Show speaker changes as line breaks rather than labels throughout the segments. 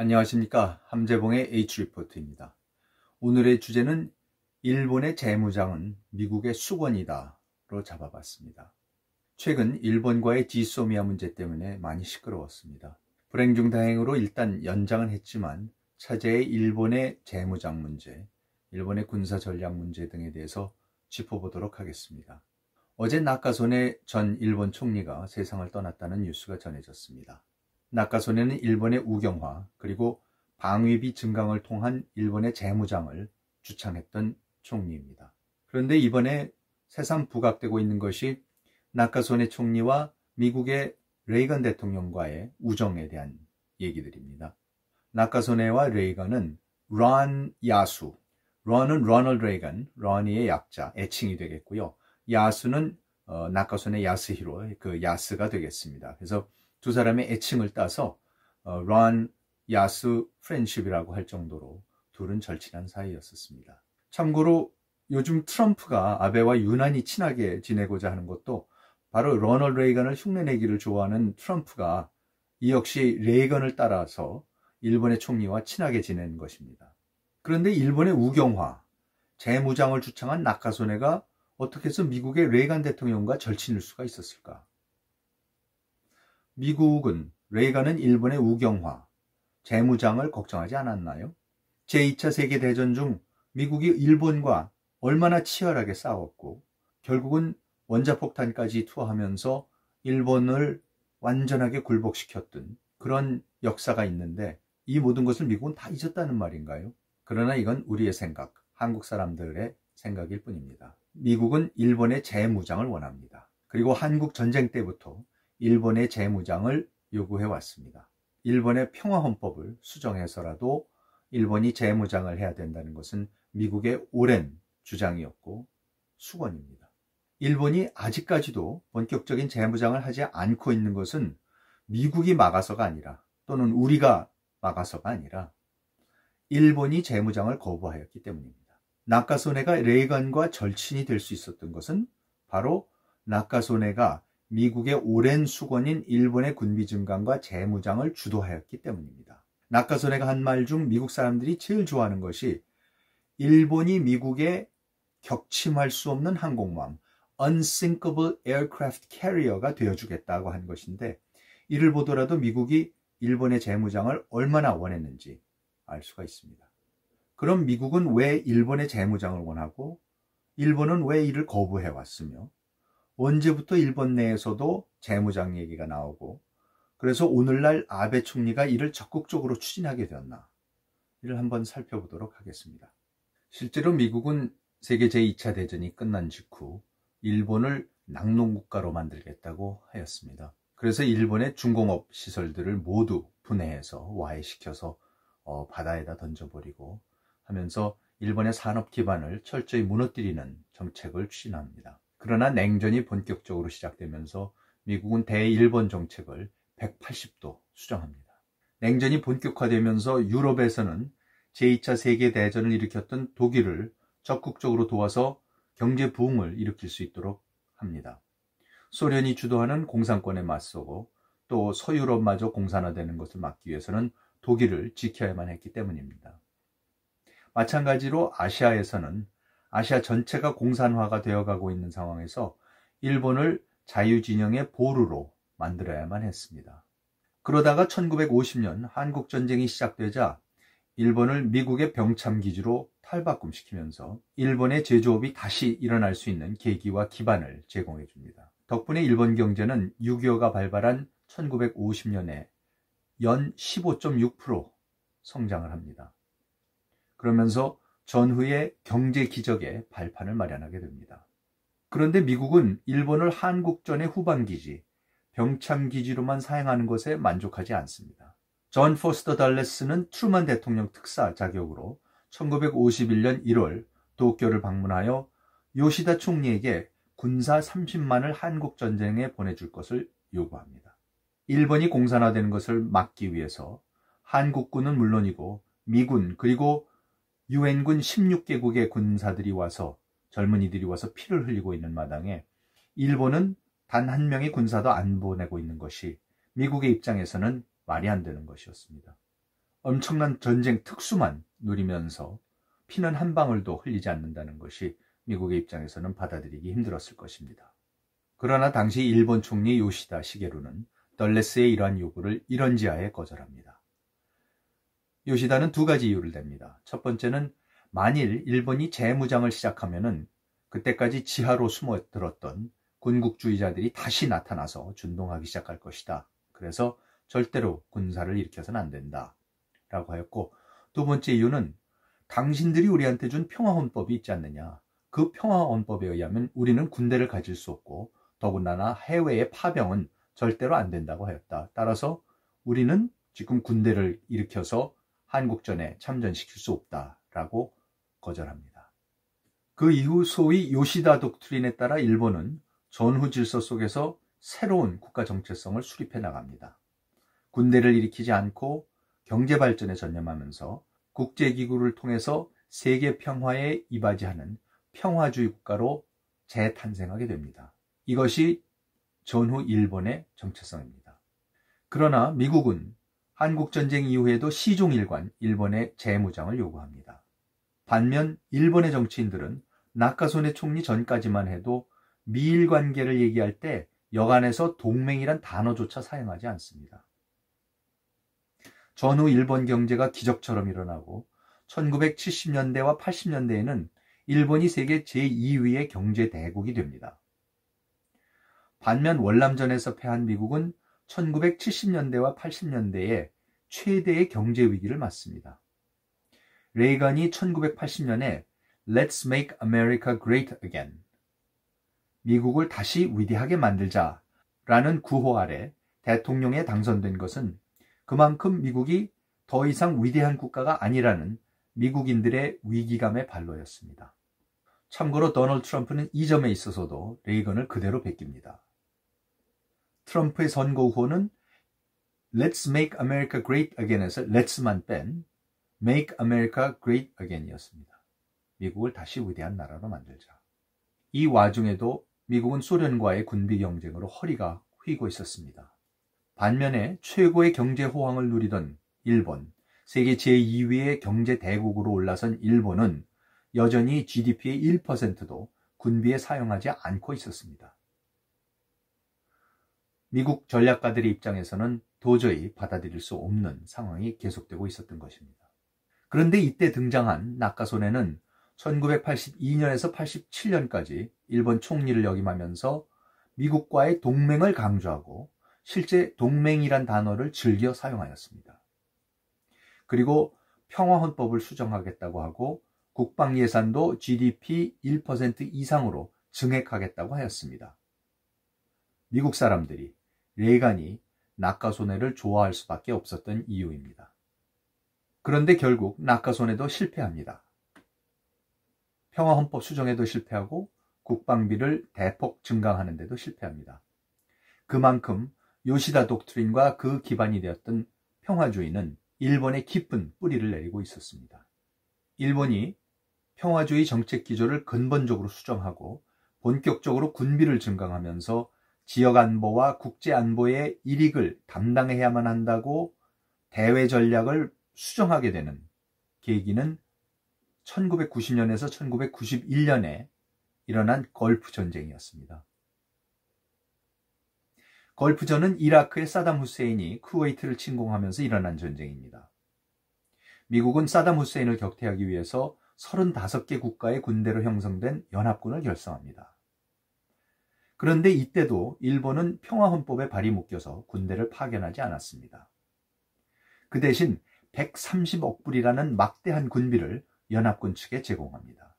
안녕하십니까. 함재봉의 H리포트입니다. 오늘의 주제는 일본의 재무장은 미국의 수건이다 로 잡아봤습니다. 최근 일본과의 지소미아 문제 때문에 많이 시끄러웠습니다. 불행 중 다행으로 일단 연장은 했지만 차제의 일본의 재무장 문제, 일본의 군사 전략 문제 등에 대해서 짚어보도록 하겠습니다. 어제 나카소네 전 일본 총리가 세상을 떠났다는 뉴스가 전해졌습니다. 나카소네는 일본의 우경화 그리고 방위비 증강을 통한 일본의 재무장을 주창했던 총리입니다. 그런데 이번에 새삼 부각되고 있는 것이 나카소네 총리와 미국의 레이건 대통령과의 우정에 대한 얘기들입니다. 나카소네와 레이건은 런 야수, 런은 로널드 레이건, 런이의 약자, 애칭이 되겠고요. 야수는 나카소네 야스히로, 그 야스가 되겠습니다. 그래서 두 사람의 애칭을 따서 런 야스 프렌십이라고 할 정도로 둘은 절친한 사이였었습니다. 참고로 요즘 트럼프가 아베와 유난히 친하게 지내고자 하는 것도 바로 로널드 레이건을 흉내내기를 좋아하는 트럼프가 이 역시 레이건을 따라서 일본의 총리와 친하게 지내는 것입니다. 그런데 일본의 우경화, 재무장을 주창한 나카소네가 어떻게 해서 미국의 레이건 대통령과 절친일 수가 있었을까? 미국은, 레이건은 일본의 우경화, 재무장을 걱정하지 않았나요? 제2차 세계대전 중 미국이 일본과 얼마나 치열하게 싸웠고 결국은 원자폭탄까지 투하하면서 일본을 완전하게 굴복시켰던 그런 역사가 있는데 이 모든 것을 미국은 다 잊었다는 말인가요? 그러나 이건 우리의 생각, 한국 사람들의 생각일 뿐입니다. 미국은 일본의 재무장을 원합니다. 그리고 한국 전쟁 때부터 일본의 재무장을 요구해 왔습니다. 일본의 평화헌법을 수정해서라도 일본이 재무장을 해야 된다는 것은 미국의 오랜 주장이었고 수건입니다. 일본이 아직까지도 본격적인 재무장을 하지 않고 있는 것은 미국이 막아서가 아니라 또는 우리가 막아서가 아니라 일본이 재무장을 거부하였기 때문입니다. 나카소네가 레이건과 절친이 될 수 있었던 것은 바로 나카소네가 미국의 오랜 수건인 일본의 군비 증강과 재무장을 주도하였기 때문입니다. 나카소네가 한 말 중 미국 사람들이 제일 좋아하는 것이 일본이 미국의 격침할 수 없는 항공모함, Unsinkable Aircraft Carrier가 되어주겠다고 한 것인데 이를 보더라도 미국이 일본의 재무장을 얼마나 원했는지 알 수가 있습니다. 그럼 미국은 왜 일본의 재무장을 원하고 일본은 왜 이를 거부해왔으며 언제부터 일본 내에서도 재무장 얘기가 나오고 그래서 오늘날 아베 총리가 이를 적극적으로 추진하게 되었나 이를 한번 살펴보도록 하겠습니다. 실제로 미국은 세계 제2차 대전이 끝난 직후 일본을 낙농국가로 만들겠다고 하였습니다. 그래서 일본의 중공업 시설들을 모두 분해해서 와해시켜서 바다에다 던져버리고 하면서 일본의 산업 기반을 철저히 무너뜨리는 정책을 추진합니다. 그러나 냉전이 본격적으로 시작되면서 미국은 대일본 정책을 180도 수정합니다. 냉전이 본격화되면서 유럽에서는 제2차 세계대전을 일으켰던 독일을 적극적으로 도와서 경제 부흥을 일으킬 수 있도록 합니다. 소련이 주도하는 공산권에 맞서고 또 서유럽마저 공산화되는 것을 막기 위해서는 독일을 지켜야만 했기 때문입니다. 마찬가지로 아시아에서는 아시아 전체가 공산화가 되어가고 있는 상황에서 일본을 자유진영의 보루로 만들어야만 했습니다. 그러다가 1950년 한국전쟁이 시작되자 일본을 미국의 병참기지로 탈바꿈시키면서 일본의 제조업이 다시 일어날 수 있는 계기와 기반을 제공해 줍니다. 덕분에 일본 경제는 6.25가 발발한 1950년에 연 15.6% 성장을 합니다. 그러면서 전후의 경제 기적의 발판을 마련하게 됩니다. 그런데 미국은 일본을 한국전의 후방기지, 병참기지로만 사용하는 것에 만족하지 않습니다. 존 포스터 달레스는 트루먼 대통령 특사 자격으로 1951년 1월 도쿄를 방문하여 요시다 총리에게 군사 30만을 한국전쟁에 보내줄 것을 요구합니다. 일본이 공산화되는 것을 막기 위해서 한국군은 물론이고 미군 그리고 유엔군 16개국의 군사들이 와서 젊은이들이 와서 피를 흘리고 있는 마당에 일본은 단 한 명의 군사도 안 보내고 있는 것이 미국의 입장에서는 말이 안 되는 것이었습니다. 엄청난 전쟁 특수만 누리면서 피는 한 방울도 흘리지 않는다는 것이 미국의 입장에서는 받아들이기 힘들었을 것입니다. 그러나 당시 일본 총리 요시다 시게루는 덜레스의 이러한 요구를 이런 지하에 거절합니다. 요시다는 두 가지 이유를 댑니다. 첫 번째는 만일 일본이 재무장을 시작하면은 그때까지 지하로 숨어들었던 군국주의자들이 다시 나타나서 준동하기 시작할 것이다. 그래서 절대로 군사를 일으켜서는 안 된다. 라고 하였고, 두 번째 이유는 당신들이 우리한테 준 평화헌법이 있지 않느냐. 그 평화헌법에 의하면 우리는 군대를 가질 수 없고 더군다나 해외의 파병은 절대로 안 된다고 하였다. 따라서 우리는 지금 군대를 일으켜서 한국전에 참전시킬 수 없다라고 거절합니다. 그 이후 소위 요시다 독트린에 따라 일본은 전후 질서 속에서 새로운 국가 정체성을 수립해 나갑니다. 군대를 일으키지 않고 경제 발전에 전념하면서 국제기구를 통해서 세계 평화에 이바지하는 평화주의 국가로 재탄생하게 됩니다. 이것이 전후 일본의 정체성입니다. 그러나 미국은 한국전쟁 이후에도 시종일관 일본의 재무장을 요구합니다. 반면 일본의 정치인들은 나카소네 총리 전까지만 해도 미일 관계를 얘기할 때 여간에서 동맹이란 단어조차 사용하지 않습니다. 전후 일본 경제가 기적처럼 일어나고 1970년대와 80년대에는 일본이 세계 제2위의 경제 대국이 됩니다. 반면 월남전에서 패한 미국은 1970년대와 80년대에 최대의 경제 위기를 맞습니다. 레이건이 1980년에 Let's make America great again, 미국을 다시 위대하게 만들자라는 구호 아래 대통령에 당선된 것은 그만큼 미국이 더 이상 위대한 국가가 아니라는 미국인들의 위기감의 발로였습니다. 참고로 도널드 트럼프는 이 점에 있어서도 레이건을 그대로 베낍니다. 트럼프의 선거 후보는 Let's make America great again에서 Let's만 뺀 Make America great again이었습니다. 미국을 다시 위대한 나라로 만들자. 이 와중에도 미국은 소련과의 군비 경쟁으로 허리가 휘고 있었습니다. 반면에 최고의 경제 호황을 누리던 일본, 세계 제2위의 경제 대국으로 올라선 일본은 여전히 GDP의 1%도 군비에 사용하지 않고 있었습니다. 미국 전략가들의 입장에서는 도저히 받아들일 수 없는 상황이 계속되고 있었던 것입니다. 그런데 이때 등장한 나카소네는 1982년에서 87년까지 일본 총리를 역임하면서 미국과의 동맹을 강조하고 실제 동맹이란 단어를 즐겨 사용하였습니다. 그리고 평화헌법을 수정하겠다고 하고 국방 예산도 GDP 1% 이상으로 증액하겠다고 하였습니다. 미국 사람들이 레이건이 나카소네를 좋아할 수밖에 없었던 이유입니다. 그런데 결국 나카소네도 실패합니다. 평화헌법 수정에도 실패하고 국방비를 대폭 증강하는 데도 실패합니다. 그만큼 요시다 독트린과 그 기반이 되었던 평화주의는 일본에 깊은 뿌리를 내리고 있었습니다. 일본이 평화주의 정책 기조를 근본적으로 수정하고 본격적으로 군비를 증강하면서 지역 안보와 국제 안보의 일익을 담당해야만 한다고 대외 전략을 수정하게 되는 계기는 1990년에서 1991년에 일어난 걸프 전쟁이었습니다. 걸프전은 이라크의 사담 후세인이 쿠웨이트를 침공하면서 일어난 전쟁입니다. 미국은 사담 후세인을 격퇴하기 위해서 35개 국가의 군대로 형성된 연합군을 결성합니다. 그런데 이때도 일본은 평화헌법에 발이 묶여서 군대를 파견하지 않았습니다. 그 대신 130억 불이라는 막대한 군비를 연합군 측에 제공합니다.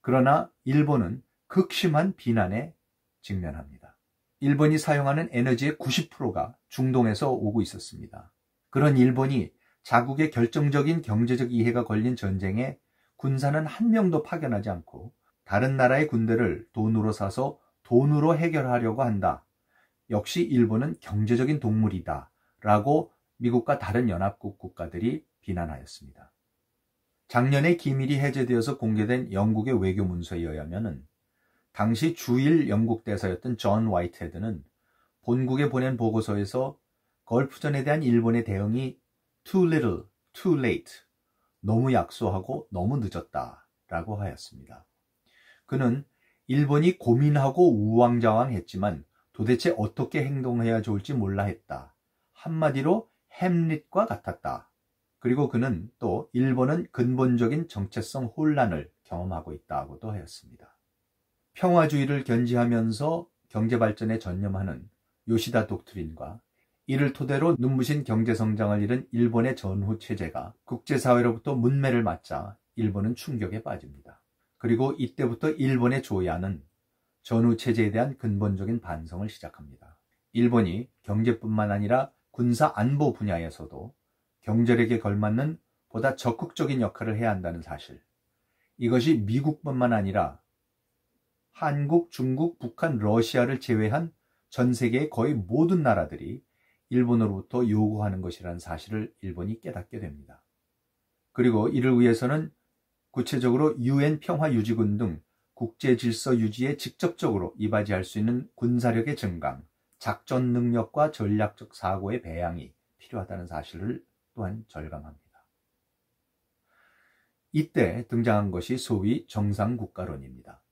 그러나 일본은 극심한 비난에 직면합니다. 일본이 사용하는 에너지의 90%가 중동에서 오고 있었습니다. 그런 일본이 자국의 결정적인 경제적 이해가 걸린 전쟁에 군사는 한 명도 파견하지 않고 다른 나라의 군대를 돈으로 사서 돈으로 해결하려고 한다. 역시 일본은 경제적인 동물이다. 라고 미국과 다른 연합국 국가들이 비난하였습니다. 작년에 기밀이 해제되어서 공개된 영국의 외교 문서에 의하면 당시 주일 영국 대사였던 존 화이트헤드는 본국에 보낸 보고서에서 걸프전에 대한 일본의 대응이 too little, too late, 너무 약소하고 너무 늦었다 라고 하였습니다. 그는 일본이 고민하고 우왕좌왕했지만 도대체 어떻게 행동해야 좋을지 몰라 했다. 한마디로 햄릿과 같았다. 그리고 그는 또 일본은 근본적인 정체성 혼란을 경험하고 있다고도 하였습니다. 평화주의를 견지하면서 경제발전에 전념하는 요시다 독트린과 이를 토대로 눈부신 경제성장을 이룬 일본의 전후 체제가 국제사회로부터 문매를 맞자 일본은 충격에 빠집니다. 그리고 이때부터 일본의 조야는 전후 체제에 대한 근본적인 반성을 시작합니다. 일본이 경제뿐만 아니라 군사 안보 분야에서도 경제력에 걸맞는 보다 적극적인 역할을 해야 한다는 사실. 이것이 미국뿐만 아니라 한국, 중국, 북한, 러시아를 제외한 전 세계의 거의 모든 나라들이 일본으로부터 요구하는 것이라는 사실을 일본이 깨닫게 됩니다. 그리고 이를 위해서는 구체적으로 UN 평화유지군 등 국제질서 유지에 직접적으로 이바지할 수 있는 군사력의 증강, 작전 능력과 전략적 사고의 배양이 필요하다는 사실을 또한 절감합니다. 이때 등장한 것이 소위 정상국가론입니다.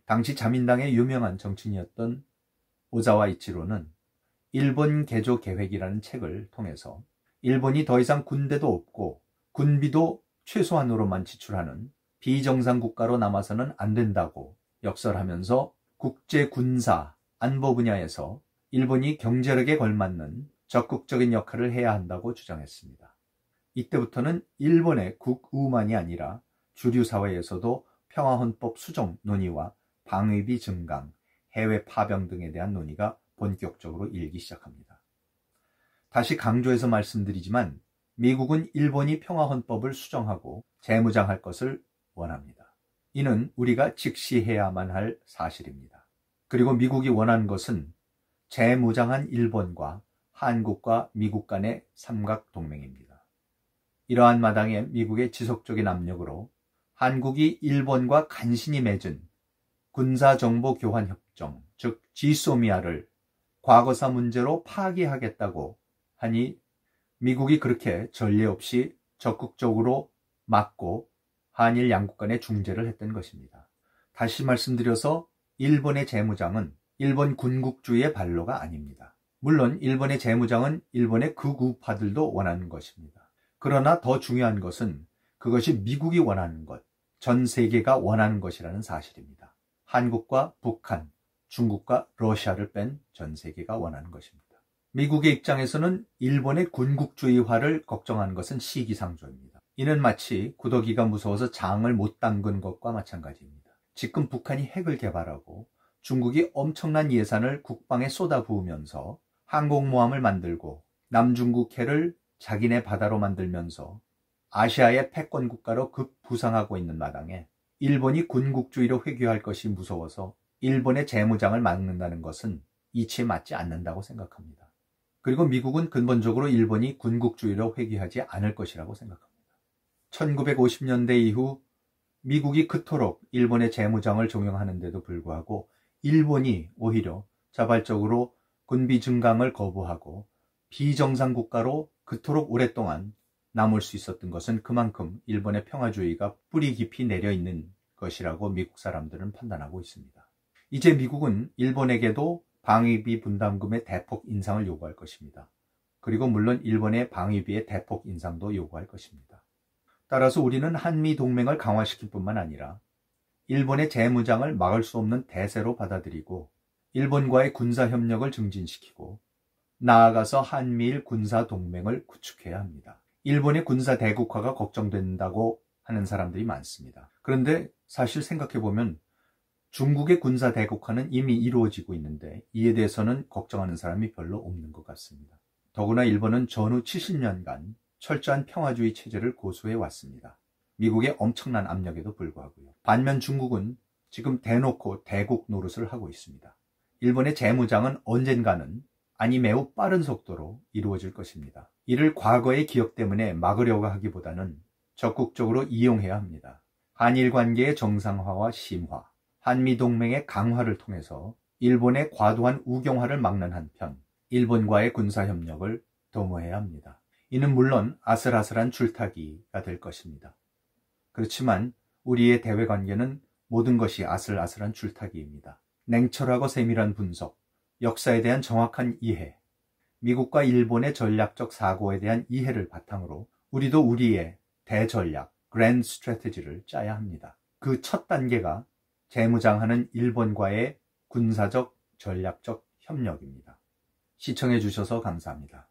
당시 자민당의 유명한 정치인이었던 오자와 이치로는 일본 개조 계획이라는 책을 통해서 일본이 더 이상 군대도 없고 군비도 최소한으로만 지출하는 비정상국가로 남아서는 안 된다고 역설하면서 국제 군사, 안보 분야에서 일본이 경제력에 걸맞는 적극적인 역할을 해야 한다고 주장했습니다. 이때부터는 일본의 국우만이 아니라 주류 사회에서도 평화헌법 수정 논의와 방위비 증강, 해외 파병 등에 대한 논의가 본격적으로 일기 시작합니다. 다시 강조해서 말씀드리지만 미국은 일본이 평화헌법을 수정하고 재무장할 것을 원합니다. 이는 우리가 직시해야만 할 사실입니다. 그리고 미국이 원하는 것은 재무장한 일본과 한국과 미국 간의 삼각동맹입니다. 이러한 마당에 미국의 지속적인 압력으로 한국이 일본과 간신히 맺은 군사정보교환협정, 즉 지소미아를 과거사 문제로 파기하겠다고 하니 미국이 그렇게 전례 없이 적극적으로 막고 한일 양국 간의 중재를 했던 것입니다. 다시 말씀드려서 일본의 재무장은 일본 군국주의의 반로가 아닙니다. 물론 일본의 재무장은 일본의 극우파들도 원하는 것입니다. 그러나 더 중요한 것은 그것이 미국이 원하는 것, 전 세계가 원하는 것이라는 사실입니다. 한국과 북한, 중국과 러시아를 뺀 전 세계가 원하는 것입니다. 미국의 입장에서는 일본의 군국주의화를 걱정하는 것은 시기상조입니다. 이는 마치 구더기가 무서워서 장을 못 담근 것과 마찬가지입니다. 지금 북한이 핵을 개발하고 중국이 엄청난 예산을 국방에 쏟아부으면서 항공모함을 만들고 남중국해를 자기네 바다로 만들면서 아시아의 패권 국가로 급부상하고 있는 마당에 일본이 군국주의로 회귀할 것이 무서워서 일본의 재무장을 막는다는 것은 이치에 맞지 않는다고 생각합니다. 그리고 미국은 근본적으로 일본이 군국주의로 회귀하지 않을 것이라고 생각합니다. 1950년대 이후 미국이 그토록 일본의 재무장을 종용하는데도 불구하고 일본이 오히려 자발적으로 군비 증강을 거부하고 비정상 국가로 그토록 오랫동안 남을 수 있었던 것은 그만큼 일본의 평화주의가 뿌리 깊이 내려 있는 것이라고 미국 사람들은 판단하고 있습니다. 이제 미국은 일본에게도 방위비 분담금의 대폭 인상을 요구할 것입니다. 그리고 물론 일본의 방위비의 대폭 인상도 요구할 것입니다. 따라서 우리는 한미 동맹을 강화시킬 뿐만 아니라 일본의 재무장을 막을 수 없는 대세로 받아들이고 일본과의 군사협력을 증진시키고 나아가서 한미일 군사동맹을 구축해야 합니다. 일본의 군사 대국화가 걱정된다고 하는 사람들이 많습니다. 그런데 사실 생각해보면 중국의 군사 대국화는 이미 이루어지고 있는데 이에 대해서는 걱정하는 사람이 별로 없는 것 같습니다. 더구나 일본은 전후 70년간 철저한 평화주의 체제를 고수해 왔습니다. 미국의 엄청난 압력에도 불구하고요. 반면 중국은 지금 대놓고 대국 노릇을 하고 있습니다. 일본의 재무장은 언젠가는 아니 매우 빠른 속도로 이루어질 것입니다. 이를 과거의 기억 때문에 막으려고 하기보다는 적극적으로 이용해야 합니다. 한일 관계의 정상화와 심화, 한미동맹의 강화를 통해서 일본의 과도한 우경화를 막는 한편 일본과의 군사협력을 도모해야 합니다. 이는 물론 아슬아슬한 줄타기가 될 것입니다. 그렇지만 우리의 대외관계는 모든 것이 아슬아슬한 줄타기입니다. 냉철하고 세밀한 분석, 역사에 대한 정확한 이해, 미국과 일본의 전략적 사고에 대한 이해를 바탕으로 우리도 우리의 대전략, 그랜드 스트래티지를 짜야 합니다. 그 첫 단계가 재무장하는 일본과의 군사적, 전략적 협력입니다. 시청해 주셔서 감사합니다.